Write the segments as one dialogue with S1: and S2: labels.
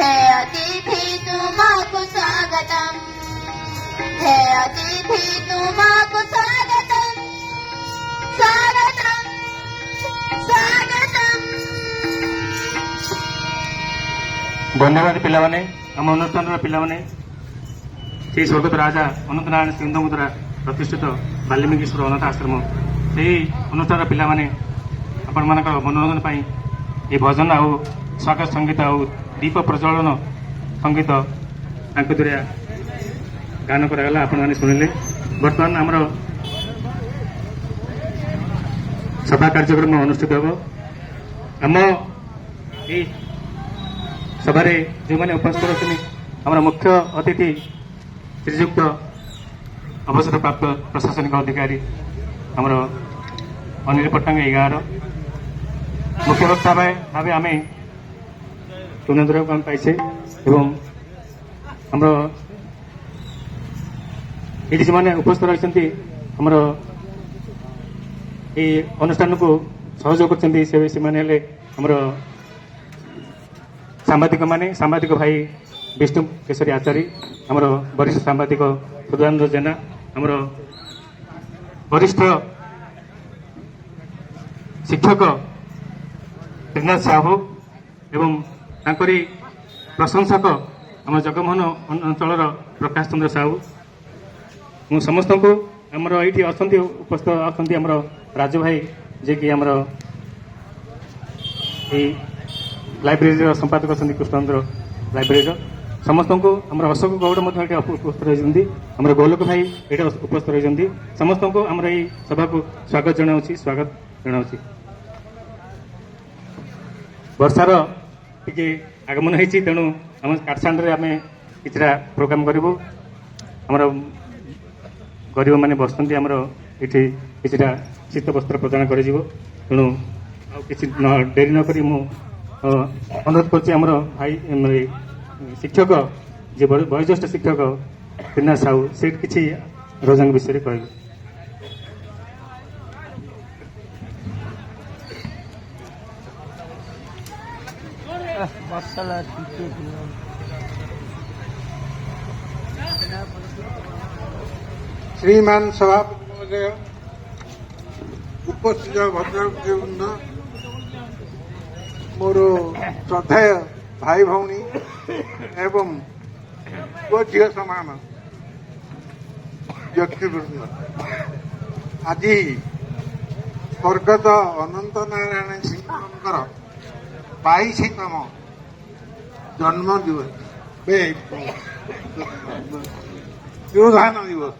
S1: हे अतिथि तुमको स्वागतम, हे अतिथि तुमको स्वागतम, स्वागतम स्वागतम।
S2: धन्यवाद पिलाने आम अनुष्ठान पिलाने से स्वर्गत राजा अनंत नारायण सिंह द्वारा प्रतिष्ठित वाल्मीकिश्वर अनाथ आश्रम से अनुष्ठान पिलाने आपण मान मनोरंजन पाई ये भजन आउ स्वागत संगीत आउ दीप प्रज्वलन संगीत द्वारा गान करागला आपण मैंने शुणिले। बर्तमान आमर सभा कार्यक्रम अनुष्ठित हम आम ये सभार जो मैंने उपस्थित अच्छे आम मुख्य अतिथि श्रीजुक्त अवसर प्राप्त प्रशासनिक अधिकारी आमर अनिल पट्टनायक ये गाँव मुख्य वक्ता भाव आम तुनंदर को पाइसे एवं आमर ये जो मैंने उपस्थित रही आमर ये अनुष्ठान को सहयोग कर सांबादिक माने सांबादिक भाई विष्णु केशरी आचार्य आमर वरिष्ठ सांबादिक सुधानंद जेना आमर वरिष्ठ शिक्षक त्रिनाथ साहू एवं तांकरी प्रशंसक आम जगमोहन अंचल प्रकाश चंद्र साहू मु समस्त को आमर ये उपस्थित अच्छा आमर राजू भाई जे कि आमर लाइब्रेरी संपादक अच्छा कृष्णचंद्र लाइब्रेरी समस्त को आम अशोक गौड़ उपस्थित रही आम गोलोक भाई ये उपस्थित रही समस्त को आम सभा को स्वागत जनाऊँ। वर्षार टे आगमन होती तेणु आम काठसांड आम किसी प्रोग्राम करूँ आमर गरीब मैंने बसती आमर ये किसी शीत वस्त्र प्रदान कर तेणु किसी डेरी नक अनुरोध कर भाई शिक्षक जी वयोज्येष्ठ शिक्षक त्रिनाथ साहू से किसी रोजांग विषय कह
S3: श्रीमान सभापति महोदय, उपस्थित भद्रवृंद, मोर श्रद्धेय भाई भौणी एवं पुओ झील समान व्यक्तिवृंद, आज स्वर्गत अनंत नारायण सिंह 22तम जन्म दिवस तिरोधान दिवस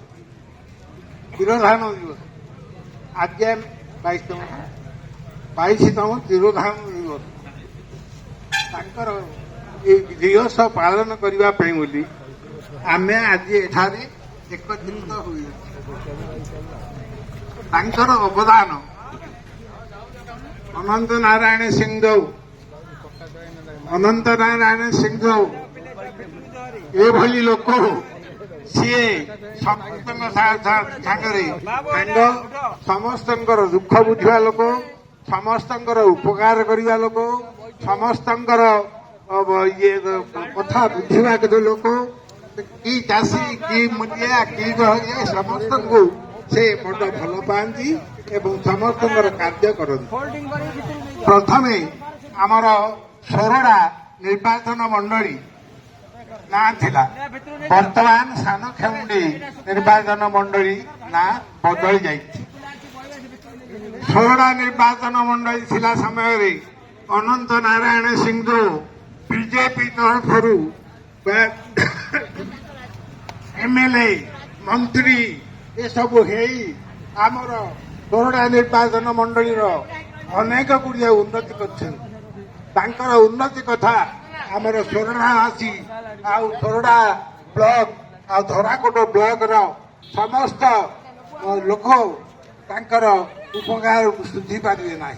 S3: आज 22तम तिरोधान दिवस दिवस पालन करने बोली आमे आज एठारे एकत्रित हुई अवदान अनंत नारायण सिंह एभली लोक सी समस्त दुख बुझा लोक समस्त उपकार करने लोक समस्त ये कथा बुझा लोक कि चाषी कि मुलिया कि समस्त को से बड़ भल पाती एवं समस्त कार्य करती। प्रथमे आमर सोरडा निर्वाचन मंडली ना थिला वर्तमान सानखेमुंडी निर्वाचन मंडली ना बदली जाइछि। सोरडा निर्वाचन मंडली थिला समय रे अनंत नारायण सिंह बीजेपी तरफ एमएलए मंत्री ये सब आमर सोरडा निर्वाचन मंडली अनेक गुड़िया उन्नति कर उन्नति कथा आमर सोरडावासी आउ सोरडा ब्लॉक आ धराकोट ब्लॉक समस्त लोक उपकार सुझी पारे ना।